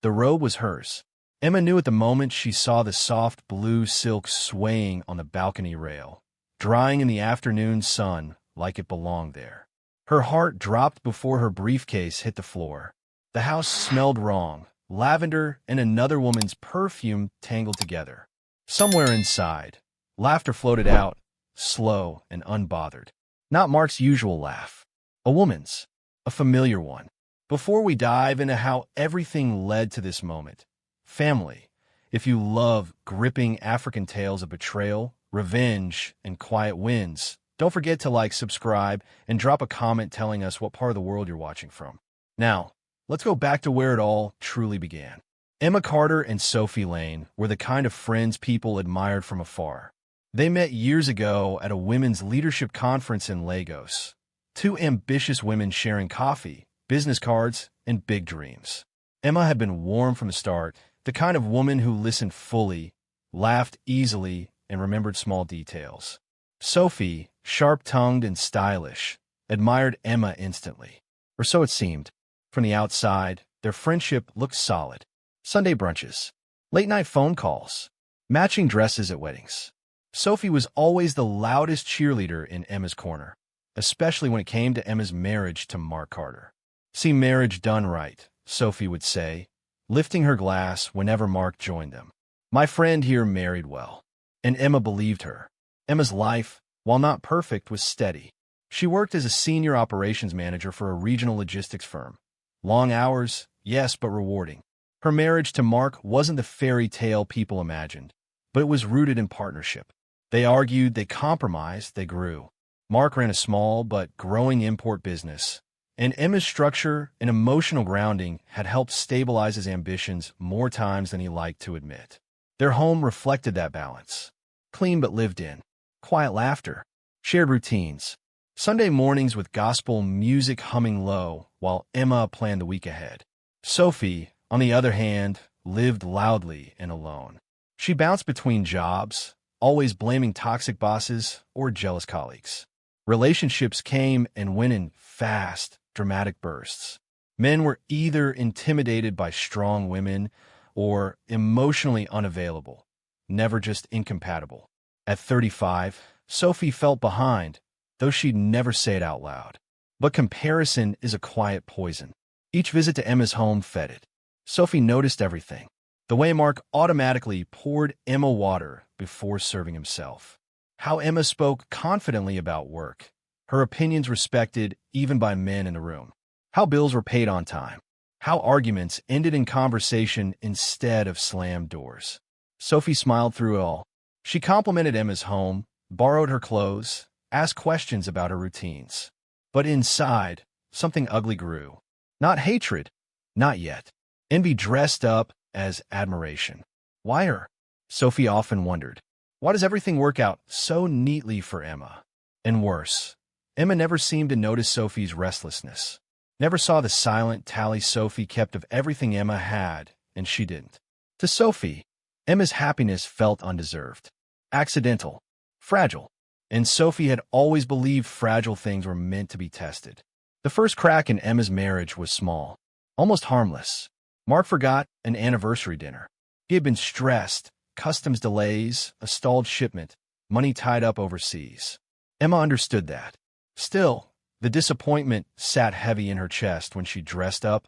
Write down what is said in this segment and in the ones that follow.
The robe was hers. Emma knew at the moment she saw the soft blue silk swaying on the balcony rail, drying in the afternoon sun like it belonged there. Her heart dropped before her briefcase hit the floor. The house smelled wrong, lavender and another woman's perfume tangled together. Somewhere inside, laughter floated out, slow and unbothered. Not Mark's usual laugh. A woman's. A familiar one. Before we dive into how everything led to this moment, family, if you love gripping African tales of betrayal, revenge, and quiet wins, don't forget to like, subscribe, and drop a comment telling us what part of the world you're watching from. Now, let's go back to where it all truly began. Emma Carter and Sophie Lane were the kind of friends people admired from afar. They met years ago at a women's leadership conference in Lagos. Two ambitious women sharing coffee, business cards, and big dreams. Emma had been warm from the start, the kind of woman who listened fully, laughed easily, and remembered small details. Sophie, sharp-tongued and stylish, admired Emma instantly. Or so it seemed. From the outside, their friendship looked solid. Sunday brunches, late-night phone calls, matching dresses at weddings. Sophie was always the loudest cheerleader in Emma's corner, especially when it came to Emma's marriage to Mark Carter. See marriage done right, Sophie would say, lifting her glass whenever Mark joined them. My friend here married well. And Emma believed her. Emma's life, while not perfect, was steady. She worked as a senior operations manager for a regional logistics firm. Long hours, yes, but rewarding. Her marriage to Mark wasn't the fairy tale people imagined, but it was rooted in partnership. They argued, they compromised, they grew. Mark ran a small but growing import business, and Emma's structure and emotional grounding had helped stabilize his ambitions more times than he liked to admit. Their home reflected that balance. Clean but lived in. Quiet laughter. Shared routines. Sunday mornings with gospel music humming low while Emma planned the week ahead. Sophie, on the other hand, lived loudly and alone. She bounced between jobs, always blaming toxic bosses or jealous colleagues. Relationships came and went in fast, dramatic bursts. Men were either intimidated by strong women or emotionally unavailable, never just incompatible. At 35, Sophie felt behind, though she'd never say it out loud. But comparison is a quiet poison. Each visit to Emma's home fed it. Sophie noticed everything. The way Mark automatically poured Emma water before serving himself. How Emma spoke confidently about work. Her opinions respected even by men in the room. How bills were paid on time. How arguments ended in conversation instead of slammed doors. Sophie smiled through it all. She complimented Emma's home, borrowed her clothes, asked questions about her routines. But inside, something ugly grew. Not hatred, not yet. Envy dressed up as admiration. Why her? Sophie often wondered. Why does everything work out so neatly for Emma? And worse, Emma never seemed to notice Sophie's restlessness. Never saw the silent tally Sophie kept of everything Emma had, and she didn't. To Sophie, Emma's happiness felt undeserved, accidental, fragile, and Sophie had always believed fragile things were meant to be tested. The first crack in Emma's marriage was small, almost harmless. Mark forgot an anniversary dinner. He had been stressed, customs delays, a stalled shipment, money tied up overseas. Emma understood that. Still, the disappointment sat heavy in her chest when she dressed up,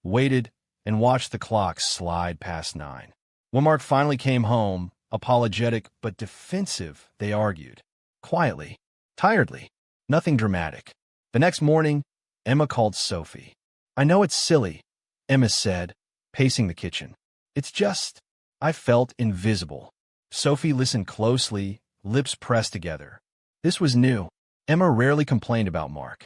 waited, and watched the clock slide past 9. When Mark finally came home, apologetic but defensive, they argued. Quietly, tiredly, nothing dramatic. The next morning, Emma called Sophie. I know it's silly, Emma said, pacing the kitchen. It's just, I felt invisible. Sophie listened closely, lips pressed together. This was new. Emma rarely complained about Mark.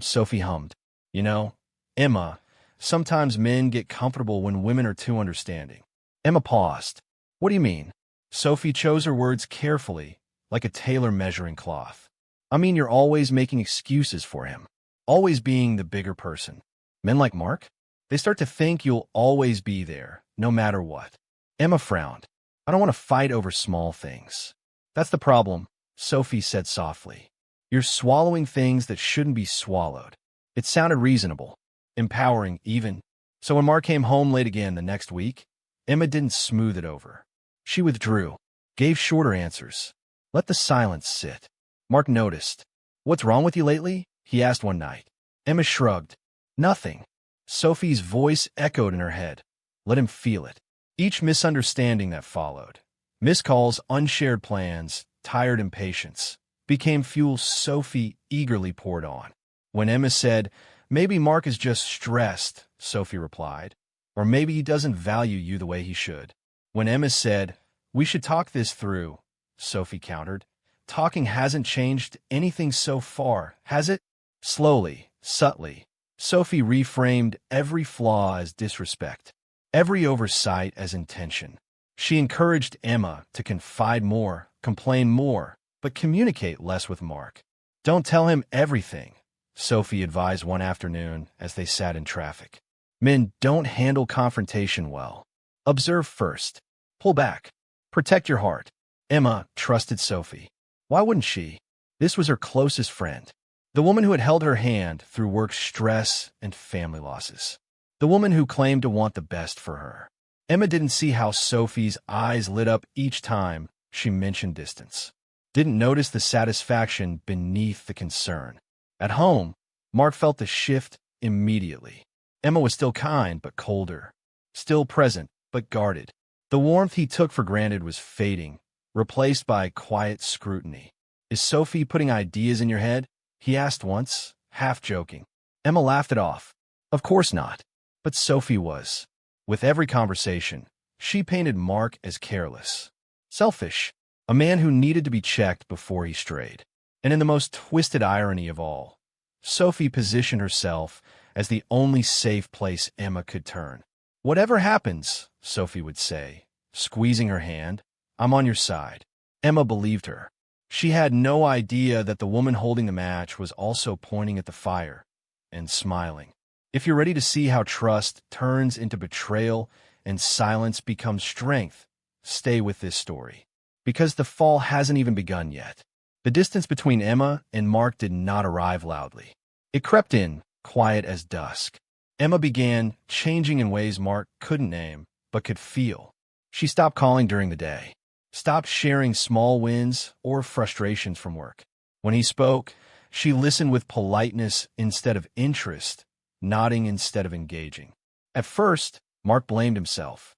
Sophie hummed. You know, Emma, sometimes men get comfortable when women are too understanding. Emma paused. What do you mean? Sophie chose her words carefully, like a tailor measuring cloth. I mean you're always making excuses for him. Always being the bigger person. Men like Mark? They start to think you'll always be there, no matter what. Emma frowned. I don't want to fight over small things. That's the problem, Sophie said softly. You're swallowing things that shouldn't be swallowed. It sounded reasonable, empowering even. So when Mark came home late again the next week, Emma didn't smooth it over. She withdrew, gave shorter answers, let the silence sit. Mark noticed. "What's wrong with you lately?" he asked one night. Emma shrugged. "Nothing." Sophie's voice echoed in her head. Let him feel it. Each misunderstanding that followed, missed calls, unshared plans, tired impatience, became fuel Sophie eagerly poured on. When Emma said, "Maybe Mark is just stressed," Sophie replied, "or maybe he doesn't value you the way he should." When Emma said, "We should talk this through," Sophie countered, "Talking hasn't changed anything so far, has it?" Slowly, subtly, Sophie reframed every flaw as disrespect, every oversight as intention. She encouraged Emma to confide more, complain more, but communicate less with Mark. "Don't tell him everything," Sophie advised one afternoon as they sat in traffic. "Men don't handle confrontation well. Observe first. Pull back. Protect your heart." Emma trusted Sophie. Why wouldn't she? This was her closest friend. The woman who had held her hand through work stress and family losses. The woman who claimed to want the best for her. Emma didn't see how Sophie's eyes lit up each time she mentioned distance. Didn't notice the satisfaction beneath the concern. At home, Mark felt the shift immediately. Emma was still kind, but colder. Still present, but guarded. The warmth he took for granted was fading, replaced by quiet scrutiny. "Is Sophie putting ideas in your head?" he asked once, half joking. Emma laughed it off. Of course not. But Sophie was. With every conversation, she painted Mark as careless, selfish, a man who needed to be checked before he strayed. And in the most twisted irony of all, Sophie positioned herself as the only safe place Emma could turn. "Whatever happens," Sophie would say, squeezing her hand, "I'm on your side." Emma believed her. She had no idea that the woman holding the match was also pointing at the fire and smiling. If you're ready to see how trust turns into betrayal and silence becomes strength, stay with this story. Because the fall hasn't even begun yet. The distance between Emma and Mark did not arrive loudly. It crept in, quiet as dusk. Emma began changing in ways Mark couldn't name, but could feel. She stopped calling during the day. Stopped sharing small wins or frustrations from work. When he spoke, she listened with politeness instead of interest, nodding instead of engaging. At first, Mark blamed himself.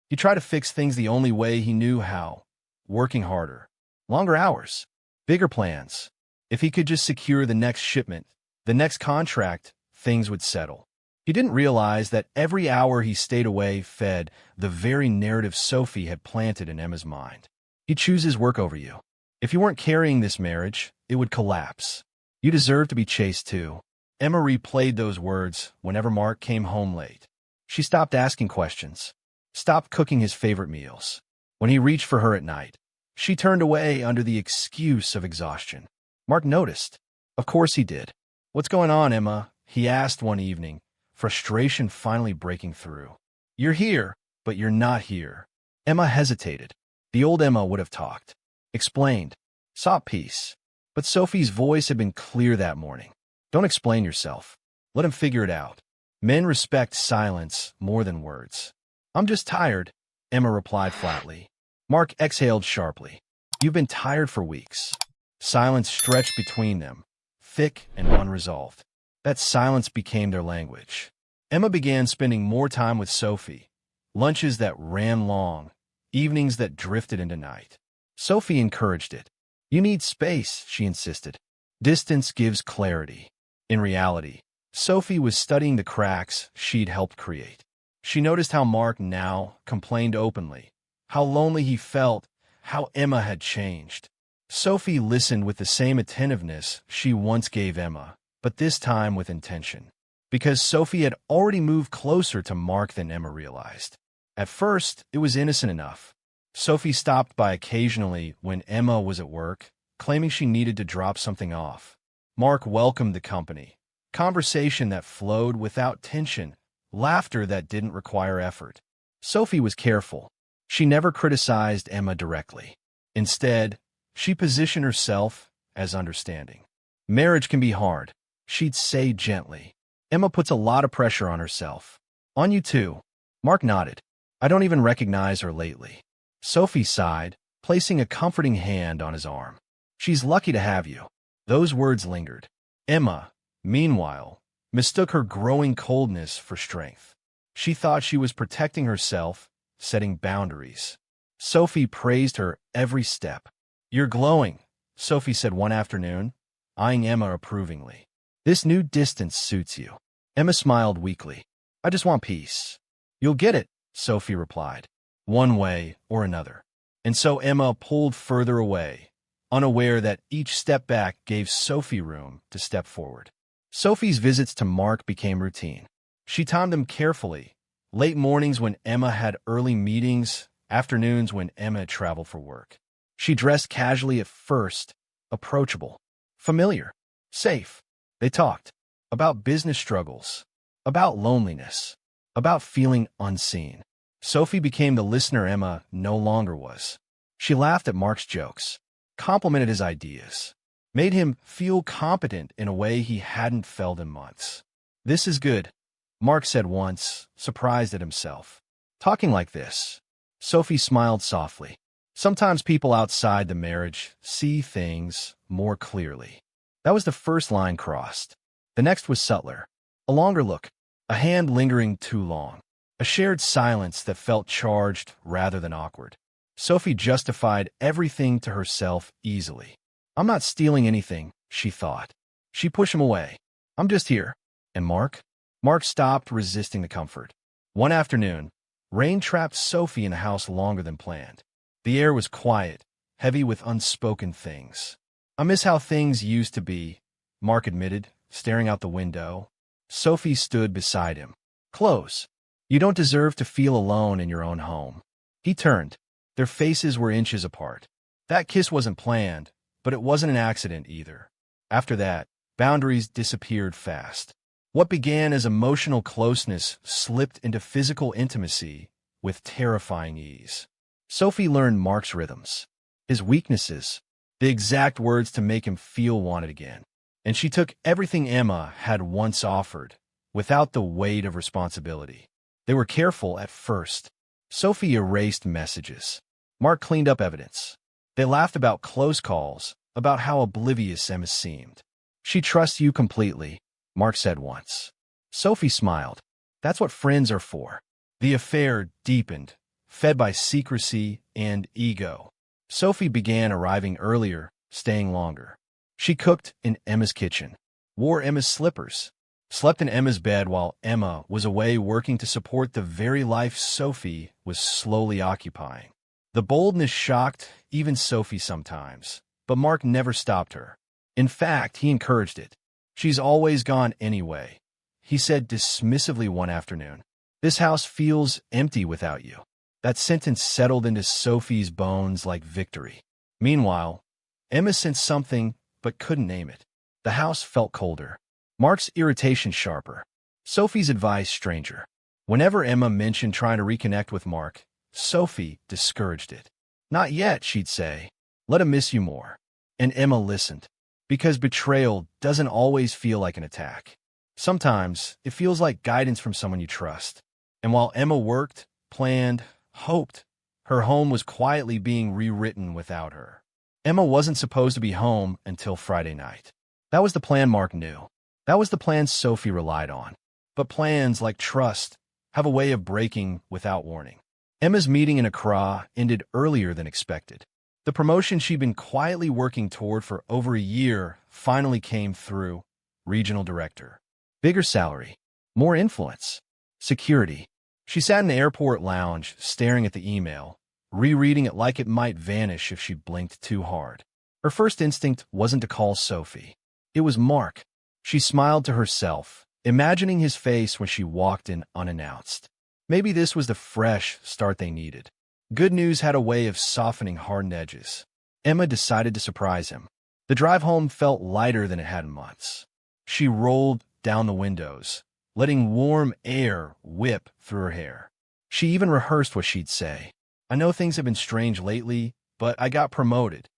He tried to fix things the only way he knew how, working harder, longer hours, bigger plans. If he could just secure the next shipment, the next contract, things would settle. He didn't realize that every hour he stayed away fed the very narrative Sophie had planted in Emma's mind. He'd choose his work over you. If you weren't carrying this marriage, it would collapse. You deserve to be chased too. Emma replayed those words whenever Mark came home late. She stopped asking questions, stopped cooking his favorite meals. When he reached for her at night, she turned away under the excuse of exhaustion. Mark noticed. Of course he did. "What's going on, Emma?" he asked one evening, frustration finally breaking through. "You're here, but you're not here." Emma hesitated. The old Emma would have talked, explained, sought peace. But Sophie's voice had been clear that morning. "Don't explain yourself. Let him figure it out." Men respect silence more than words. "I'm just tired," Emma replied flatly. Mark exhaled sharply. "You've been tired for weeks." Silence stretched between them, thick and unresolved. That silence became their language. Emma began spending more time with Sophie, lunches that ran long, evenings that drifted into night. Sophie encouraged it. "You need space," she insisted. "Distance gives clarity." In reality, Sophie was studying the cracks she'd helped create. She noticed how Mark now complained openly, how lonely he felt, how Emma had changed. Sophie listened with the same attentiveness she once gave Emma, but this time with intention. Because Sophie had already moved closer to Mark than Emma realized. At first, it was innocent enough. Sophie stopped by occasionally when Emma was at work, claiming she needed to drop something off. Mark welcomed the company. Conversation that flowed without tension, laughter that didn't require effort. Sophie was careful. She never criticized Emma directly. Instead, she positioned herself as understanding. "Marriage can be hard," she'd say gently. "Emma puts a lot of pressure on herself. On you too. Mark nodded. I don't even recognize her lately. Sophie sighed, placing a comforting hand on his arm. She's lucky to have you. Those words lingered. Emma, meanwhile, mistook her growing coldness for strength. She thought she was protecting herself, setting boundaries. Sophie praised her every step. You're glowing, Sophie said one afternoon, eyeing Emma approvingly. This new distance suits you. Emma smiled weakly. I just want peace. You'll get it, Sophie replied, one way or another. And so Emma pulled further away, unaware that each step back gave Sophie room to step forward. Sophie's visits to Mark became routine. She timed them carefully, late mornings when Emma had early meetings, afternoons when Emma traveled for work. She dressed casually at first, approachable, familiar, safe. They talked about business struggles, about loneliness, about feeling unseen. Sophie became the listener Emma no longer was. She laughed at Mark's jokes, complimented his ideas, made him feel competent in a way he hadn't felt in months. This is good, Mark said once, surprised at himself. Talking like this. Sophie smiled softly. Sometimes people outside the marriage see things more clearly. That was the first line crossed. The next was subtler. A longer look, a hand lingering too long, a shared silence that felt charged rather than awkward. Sophie justified everything to herself easily. I'm not stealing anything, she thought. She pushed him away. I'm just here. And Mark? Mark stopped resisting the comfort. One afternoon, rain trapped Sophie in the house longer than planned. The air was quiet, heavy with unspoken things. I miss how things used to be, Mark admitted, staring out the window. Sophie stood beside him. Close. You don't deserve to feel alone in your own home. He turned. Their faces were inches apart. That kiss wasn't planned, but it wasn't an accident either. After that, boundaries disappeared fast. What began as emotional closeness slipped into physical intimacy with terrifying ease. Sophie learned Mark's rhythms, his weaknesses, the exact words to make him feel wanted again. And she took everything Emma had once offered, without the weight of responsibility. They were careful at first. Sophie erased messages. Mark cleaned up evidence. They laughed about close calls, about how oblivious Emma seemed. She trusts you completely, Mark said once. Sophie smiled. That's what friends are for. The affair deepened, fed by secrecy and ego. Sophie began arriving earlier, staying longer. She cooked in Emma's kitchen, wore Emma's slippers, slept in Emma's bed while Emma was away working to support the very life Sophie was slowly occupying. The boldness shocked even Sophie sometimes, but Mark never stopped her. In fact, he encouraged it. She's always gone anyway, he said dismissively one afternoon. This house feels empty without you. That sentence settled into Sophie's bones like victory. Meanwhile, Emma sensed something but couldn't name it. The house felt colder. Mark's irritation sharper. Sophie's advice stranger. Whenever Emma mentioned trying to reconnect with Mark, Sophie discouraged it. Not yet, she'd say. Let him miss you more. And Emma listened. Because betrayal doesn't always feel like an attack. Sometimes it feels like guidance from someone you trust. And while Emma worked, planned, hoped, her home was quietly being rewritten without her. Emma wasn't supposed to be home until Friday night. That was the plan Mark knew. That was the plan Sophie relied on. But plans, like trust, have a way of breaking without warning. Emma's meeting in Accra ended earlier than expected. The promotion she'd been quietly working toward for over a year finally came through. Regional director. Bigger salary. More influence. Security. She sat in the airport lounge, staring at the email, rereading it like it might vanish if she blinked too hard. Her first instinct wasn't to call Sophie. It was Mark. She smiled to herself, imagining his face when she walked in unannounced. Maybe this was the fresh start they needed. Good news had a way of softening hardened edges. Emma decided to surprise him. The drive home felt lighter than it had in months. She rolled down the windows, letting warm air whip through her hair. She even rehearsed what she'd say. I know things have been strange lately, but I got promoted.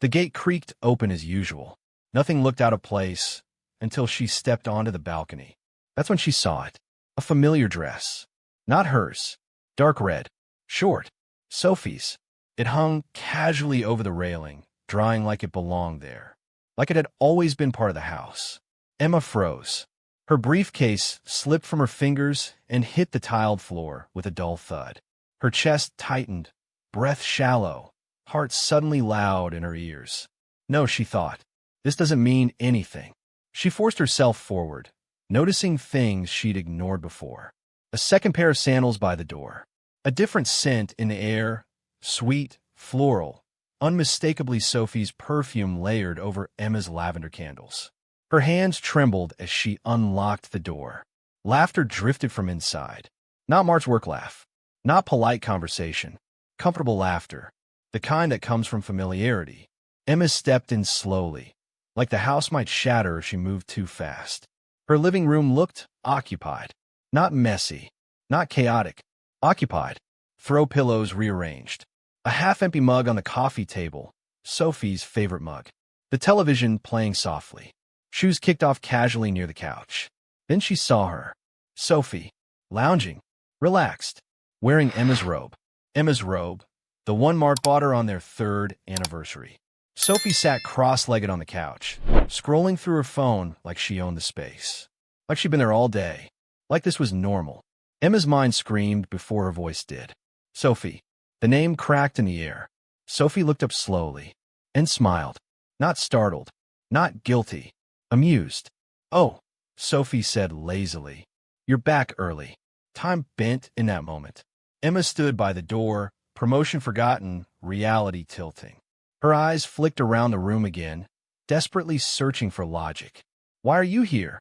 The gate creaked open as usual. Nothing looked out of place until she stepped onto the balcony. That's when she saw it. A familiar dress. Not hers. Dark red. Short. Sophie's. It hung casually over the railing, drying like it belonged there. Like it had always been part of the house. Emma froze. Her briefcase slipped from her fingers and hit the tiled floor with a dull thud. Her chest tightened, breath shallow, heart suddenly loud in her ears. No, she thought. This doesn't mean anything. She forced herself forward, noticing things she'd ignored before. A second pair of sandals by the door. A different scent in the air, sweet, floral, unmistakably Sophie's perfume layered over Emma's lavender candles. Her hands trembled as she unlocked the door. Laughter drifted from inside. Not Mark's work laugh. Not polite conversation. Comfortable laughter. The kind that comes from familiarity. Emma stepped in slowly, like the house might shatter if she moved too fast. Her living room looked occupied. Not messy. Not chaotic. Occupied. Throw pillows rearranged. A half-empty mug on the coffee table. Sophie's favorite mug. The television playing softly. Shoes kicked off casually near the couch. Then she saw her. Sophie. Lounging. Relaxed. Wearing Emma's robe. Emma's robe. The one Mark bought her on their 3rd anniversary. Sophie sat cross-legged on the couch, scrolling through her phone like she owned the space. Like she'd been there all day. Like this was normal. Emma's mind screamed before her voice did. Sophie. The name cracked in the air. Sophie looked up slowly and smiled. Not startled. Not guilty. Amused. Oh, Sophie said lazily. You're back early. Time bent in that moment. Emma stood by the door, promotion forgotten, reality tilting. Her eyes flicked around the room again, desperately searching for logic. Why are you here?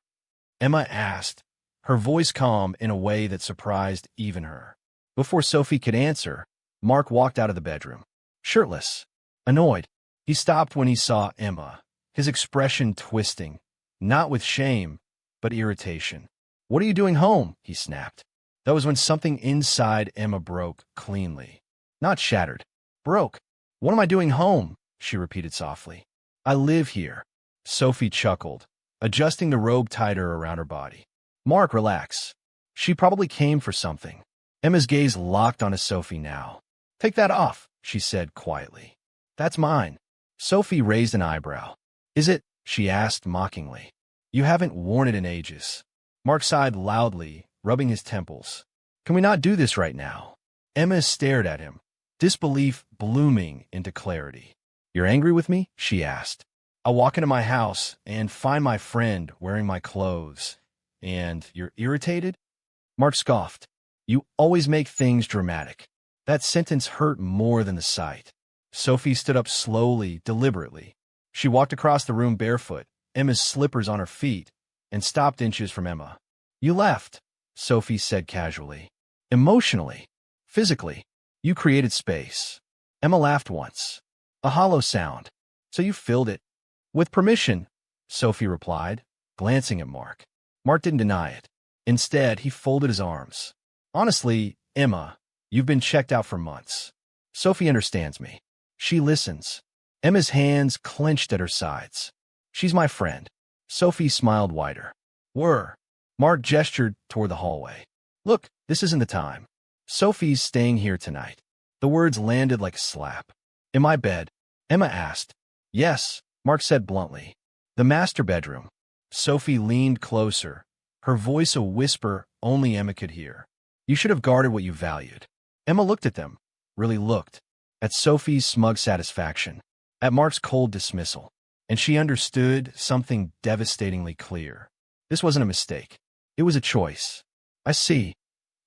Emma asked, her voice calm in a way that surprised even her. Before Sophie could answer, Mark walked out of the bedroom. Shirtless. Annoyed. He stopped when he saw Emma, his expression twisting, not with shame, but irritation. What are you doing home? He snapped. That was when something inside Emma broke cleanly. Not shattered. Broke. What am I doing home? She repeated softly. I live here. Sophie chuckled, adjusting the robe tighter around her body. Mark, relax. She probably came for something. Emma's gaze locked onto Sophie now. Take that off, she said quietly. That's mine. Sophie raised an eyebrow. Is it? She asked mockingly. You haven't worn it in ages. Mark sighed loudly, rubbing his temples. Can we not do this right now? Emma stared at him, disbelief blooming into clarity. You're angry with me? She asked. I'll walk into my house and find my friend wearing my clothes. And you're irritated? Mark scoffed. You always make things dramatic. That sentence hurt more than the sight. Sophie stood up slowly, deliberately. She walked across the room barefoot, Emma's slippers on her feet, and stopped inches from Emma. You left, Sophie said casually. Emotionally. Physically. You created space. Emma laughed once. A hollow sound. So you filled it. With permission, Sophie replied, glancing at Mark. Mark didn't deny it. Instead, he folded his arms. Honestly, Emma, you've been checked out for months. Sophie understands me. She listens. Emma's hands clenched at her sides. She's my friend. Sophie smiled wider. Were. Mark gestured toward the hallway. Look, this isn't the time. Sophie's staying here tonight. The words landed like a slap. In my bed? Emma asked. Yes, Mark said bluntly. The master bedroom. Sophie leaned closer, her voice a whisper only Emma could hear. You should have guarded what you valued. Emma looked at them, really looked, at Sophie's smug satisfaction, at Mark's cold dismissal, and she understood something devastatingly clear. This wasn't a mistake. It was a choice. I see,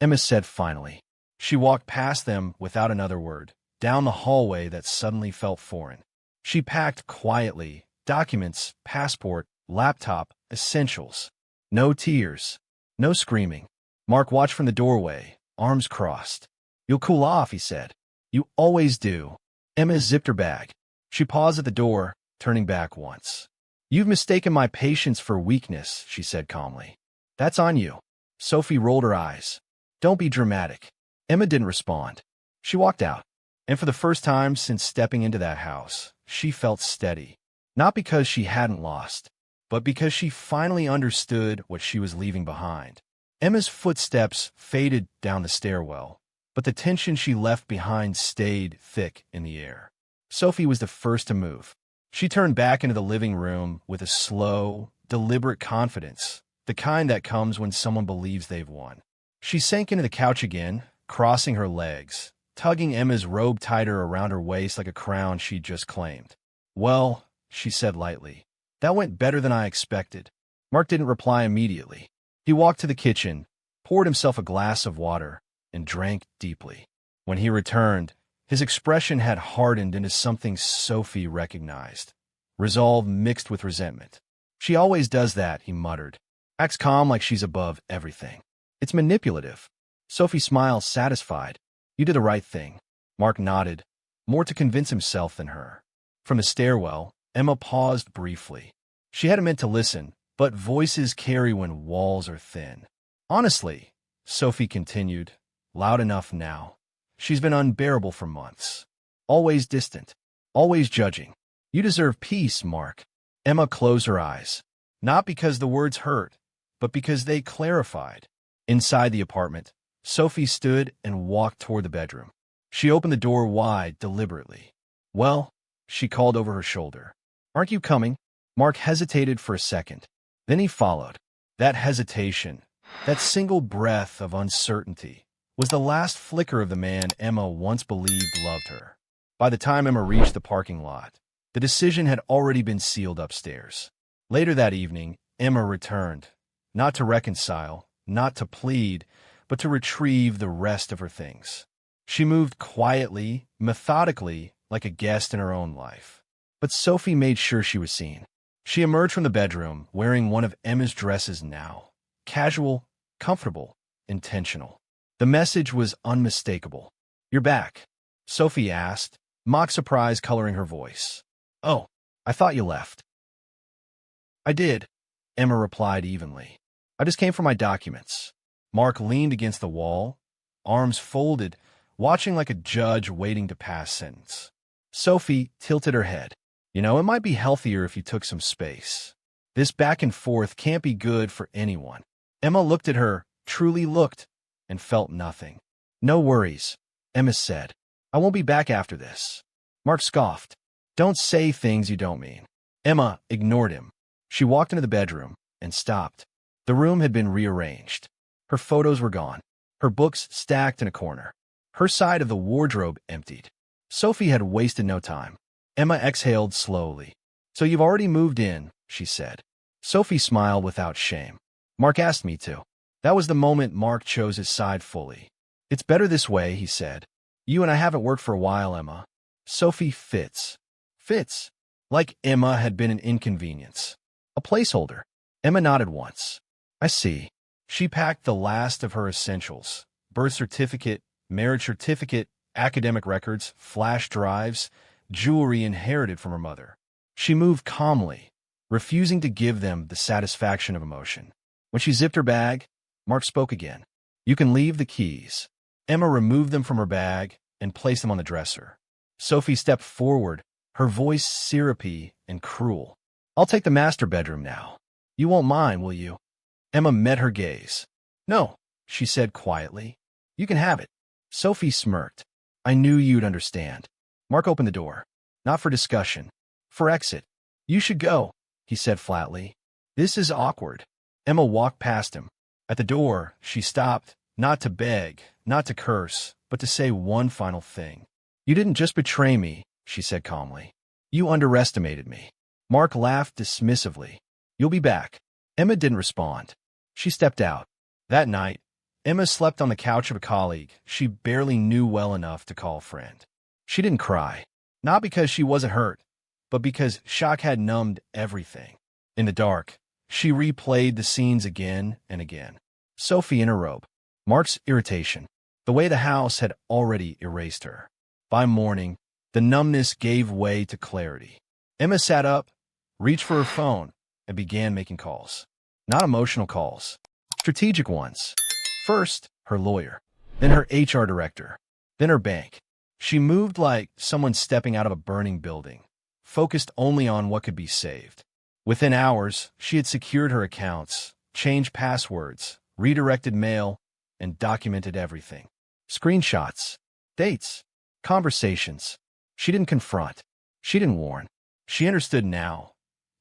Emma said finally. She walked past them without another word, down the hallway that suddenly felt foreign. She packed quietly, documents, passport, laptop, essentials. No tears. No screaming. Mark watched from the doorway, arms crossed. You'll cool off, he said. You always do. Emma zipped her bag. She paused at the door, turning back once. You've mistaken my patience for weakness, she said calmly. That's on you. Sophie rolled her eyes. Don't be dramatic. Emma didn't respond. She walked out, and for the first time since stepping into that house, she felt steady. Not because she hadn't lost, but because she finally understood what she was leaving behind. Emma's footsteps faded down the stairwell, but the tension she left behind stayed thick in the air. Sophie was the first to move. She turned back into the living room with a slow, deliberate confidence, the kind that comes when someone believes they've won. She sank into the couch again, crossing her legs, tugging Emma's robe tighter around her waist like a crown she'd just claimed. "Well," she said lightly, "that went better than I expected." Mark didn't reply immediately. He walked to the kitchen, poured himself a glass of water, and drank deeply. When he returned, his expression had hardened into something Sophie recognized. Resolve mixed with resentment. "She always does that," he muttered. "Acts calm like she's above everything. It's manipulative." Sophie smiled, satisfied. "You did the right thing." Mark nodded, more to convince himself than her. From the stairwell, Emma paused briefly. She hadn't meant to listen, but voices carry when walls are thin. "Honestly," Sophie continued, loud enough now, "she's been unbearable for months. Always distant. Always judging. You deserve peace, Mark." Emma closed her eyes. Not because the words hurt, but because they clarified. Inside the apartment, Sophie stood and walked toward the bedroom. She opened the door wide, deliberately. "Well," she called over her shoulder. "Aren't you coming?" Mark hesitated for a second. Then he followed. That hesitation, that single breath of uncertainty, was the last flicker of the man Emma once believed loved her. By the time Emma reached the parking lot, the decision had already been sealed upstairs. Later that evening, Emma returned, not to reconcile, not to plead, but to retrieve the rest of her things. She moved quietly, methodically, like a guest in her own life. But Sophie made sure she was seen. She emerged from the bedroom, wearing one of Emma's dresses now. Casual, comfortable, intentional. The message was unmistakable. "You're back?" Sophie asked, mock surprise coloring her voice. "Oh, I thought you left." "I did," Emma replied evenly. "I just came for my documents." Mark leaned against the wall, arms folded, watching like a judge waiting to pass sentence. Sophie tilted her head. "You know, it might be healthier if you took some space. This back and forth can't be good for anyone." Emma looked at her, truly looked, and felt nothing. "No worries," Emma said. "I won't be back after this." Mark scoffed. "Don't say things you don't mean." Emma ignored him. She walked into the bedroom and stopped. The room had been rearranged. Her photos were gone, her books stacked in a corner, her side of the wardrobe emptied. Sophie had wasted no time. Emma exhaled slowly. "So you've already moved in," she said. Sophie smiled without shame. "Mark asked me to." That was the moment Mark chose his side fully. "It's better this way," he said. "You and I haven't worked for a while, Emma." Sophie fits. Fits. Like Emma had been an inconvenience. A placeholder. Emma nodded once. "I see." She packed the last of her essentials: birth certificate, marriage certificate, academic records, flash drives, jewelry inherited from her mother. She moved calmly, refusing to give them the satisfaction of emotion. When she zipped her bag, Mark spoke again. "You can leave the keys." Emma removed them from her bag and placed them on the dresser. Sophie stepped forward, her voice syrupy and cruel. "I'll take the master bedroom now. You won't mind, will you?" Emma met her gaze. "No," she said quietly. "You can have it." Sophie smirked. "I knew you'd understand." Mark opened the door. "Not for discussion. For exit." "You should go," he said flatly. "This is awkward." Emma walked past him. At the door, she stopped, not to beg, not to curse, but to say one final thing. "You didn't just betray me," she said calmly. "You underestimated me." Mark laughed dismissively. "You'll be back." Emma didn't respond. She stepped out. That night, Emma slept on the couch of a colleague she barely knew well enough to call a friend. She didn't cry, not because she wasn't hurt, but because shock had numbed everything. In the dark, she replayed the scenes again and again. Sophie in her robe, Mark's irritation, the way the house had already erased her. By morning, the numbness gave way to clarity. Emma sat up, reached for her phone, and began making calls. Not emotional calls, strategic ones. First, her lawyer, then her HR director, then her bank. She moved like someone stepping out of a burning building, focused only on what could be saved. Within hours, she had secured her accounts, changed passwords, redirected mail, and documented everything. Screenshots, dates, conversations. She didn't confront. She didn't warn. She understood now.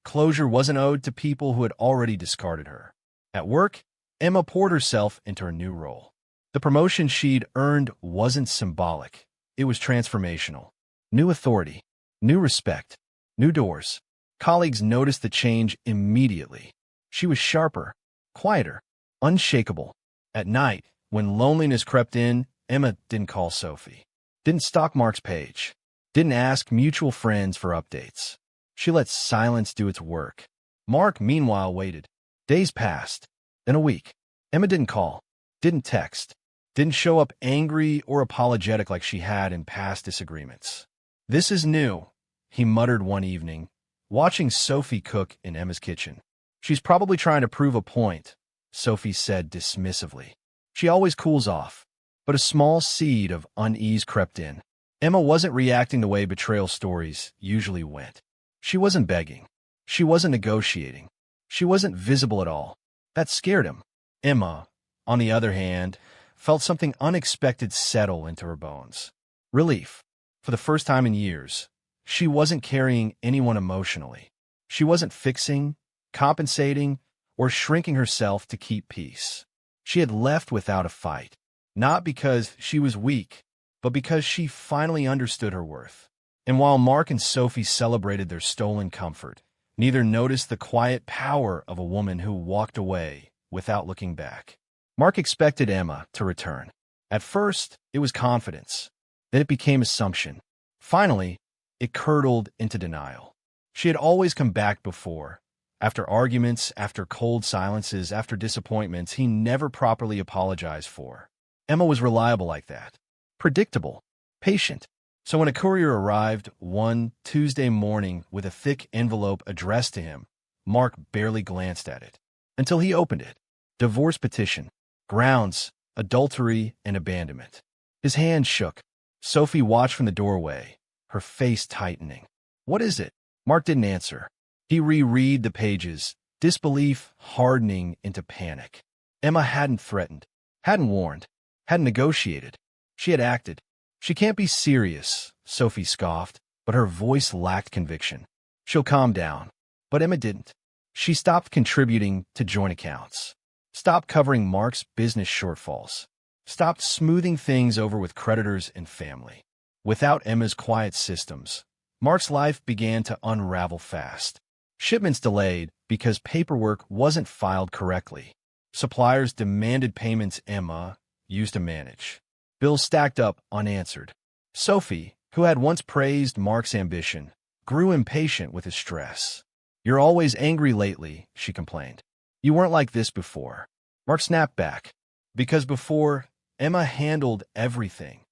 Closure wasn't owed to people who had already discarded her. At work, Emma poured herself into her new role. The promotion she'd earned wasn't symbolic. It was transformational. New authority, new respect, new doors. Colleagues noticed the change immediately. She was sharper, quieter, unshakable. At night, when loneliness crept in, Emma didn't call Sophie, didn't stalk Mark's page, didn't ask mutual friends for updates. She let silence do its work. Mark, meanwhile, waited. Days passed, then a week. Emma didn't call, didn't text, didn't show up angry or apologetic like she had in past disagreements. "This is new," he muttered one evening, watching Sophie cook in Emma's kitchen. "She's probably trying to prove a point," Sophie said dismissively. "She always cools off." But a small seed of unease crept in. Emma wasn't reacting the way betrayal stories usually went. She wasn't begging. She wasn't negotiating. She wasn't visible at all. That scared him. Emma, on the other hand, felt something unexpected settle into her bones. Relief. For the first time in years, she wasn't carrying anyone emotionally. She wasn't fixing, compensating, or shrinking herself to keep peace. She had left without a fight, not because she was weak, but because she finally understood her worth. And while Mark and Sophie celebrated their stolen comfort, neither noticed the quiet power of a woman who walked away without looking back. Mark expected Emma to return. At first, it was confidence. Then it became assumption. Finally, it curdled into denial. She had always come back before. After arguments, after cold silences, after disappointments he never properly apologized for. Emma was reliable like that. Predictable. Patient. So when a courier arrived one Tuesday morning with a thick envelope addressed to him, Mark barely glanced at it. Until he opened it. Divorce petition. Grounds, adultery, and abandonment. His hand shook. Sophie watched from the doorway, her face tightening. "What is it?" Mark didn't answer. He reread the pages, disbelief hardening into panic. Emma hadn't threatened, hadn't warned, hadn't negotiated. She had acted. "She can't be serious," Sophie scoffed, but her voice lacked conviction. "She'll calm down." But Emma didn't. She stopped contributing to joint accounts, stopped covering Mark's business shortfalls, stopped smoothing things over with creditors and family. Without Emma's quiet systems, Mark's life began to unravel fast. Shipments delayed because paperwork wasn't filed correctly. Suppliers demanded payments Emma used to manage. Bills stacked up unanswered. Sophie, who had once praised Mark's ambition, grew impatient with his stress. "You're always angry lately," she complained. "You weren't like this before." Mark snapped back. Because before, Emma handled everything.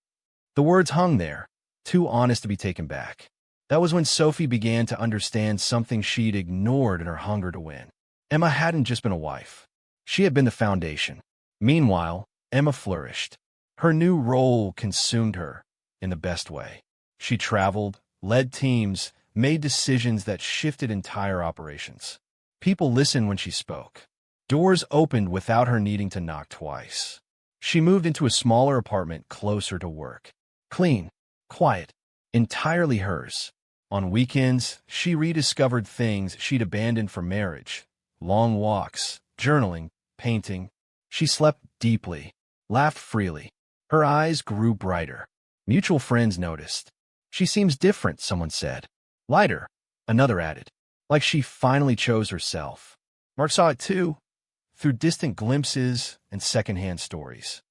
The words hung there, too honest to be taken back. That was when Sophie began to understand something she'd ignored in her hunger to win. Emma hadn't just been a wife. She had been the foundation. Meanwhile, Emma flourished. Her new role consumed her in the best way. She traveled, led teams, made decisions that shifted entire operations. People listened when she spoke. Doors opened without her needing to knock twice. She moved into a smaller apartment closer to work. Clean, quiet, entirely hers. On weekends, she rediscovered things she'd abandoned for marriage. Long walks, journaling, painting. She slept deeply, laughed freely. Her eyes grew brighter. Mutual friends noticed. "She seems different," someone said. "Lighter," another added. Like she finally chose herself. Mark saw it too, through distant glimpses and secondhand stories.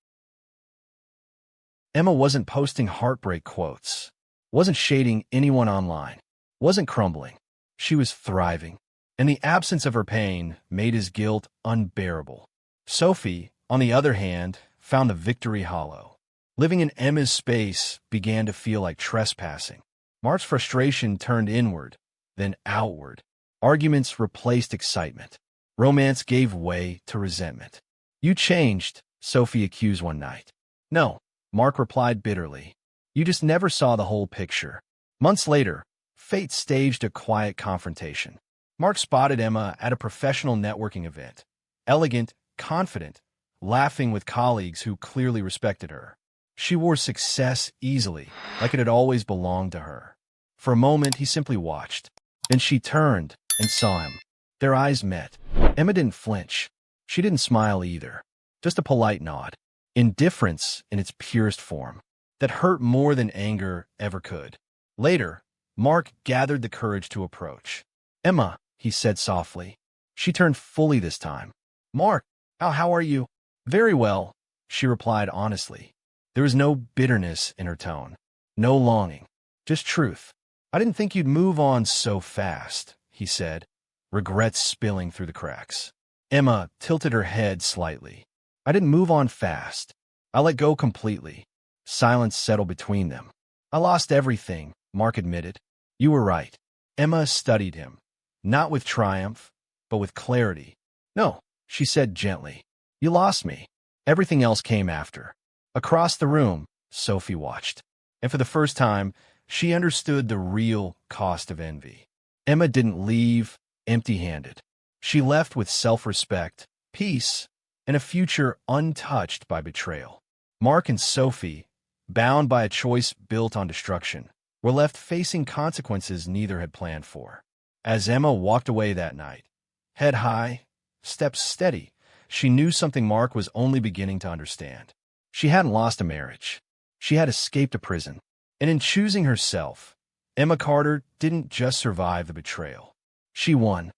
Emma wasn't posting heartbreak quotes, wasn't shading anyone online, wasn't crumbling. She was thriving, and the absence of her pain made his guilt unbearable. Sophie, on the other hand, found the victory hollow. Living in Emma's space began to feel like trespassing. Mark's frustration turned inward, then outward. Arguments replaced excitement. Romance gave way to resentment. "You changed," Sophie accused one night. "No," Mark replied bitterly. "You just never saw the whole picture." Months later, fate staged a quiet confrontation. Mark spotted Emma at a professional networking event. Elegant, confident, laughing with colleagues who clearly respected her. She wore success easily, like it had always belonged to her. For a moment, he simply watched. Then she turned and saw him. Their eyes met. Emma didn't flinch. She didn't smile either. Just a polite nod. Indifference in its purest form. That hurt more than anger ever could. Later, Mark gathered the courage to approach. "Emma," he said softly. She turned fully this time. "Mark, how are you?" "Very well," she replied honestly. There was no bitterness in her tone. No longing. Just truth. "I didn't think you'd move on so fast," he said, regrets spilling through the cracks. Emma tilted her head slightly. "I didn't move on fast. I let go completely." Silence settled between them. "I lost everything," Mark admitted. "You were right." Emma studied him, not with triumph, but with clarity. "No," she said gently. "You lost me. Everything else came after." Across the room, Sophie watched. And for the first time, she understood the real cost of envy. Emma didn't leave empty-handed. She left with self-respect, peace, and a future untouched by betrayal. Mark and Sophie, bound by a choice built on destruction, were left facing consequences neither had planned for. As Emma walked away that night, head high, steps steady, she knew something Mark was only beginning to understand. She hadn't lost a marriage. She had escaped a prison. And in choosing herself, Emma Carter didn't just survive the betrayal. She won.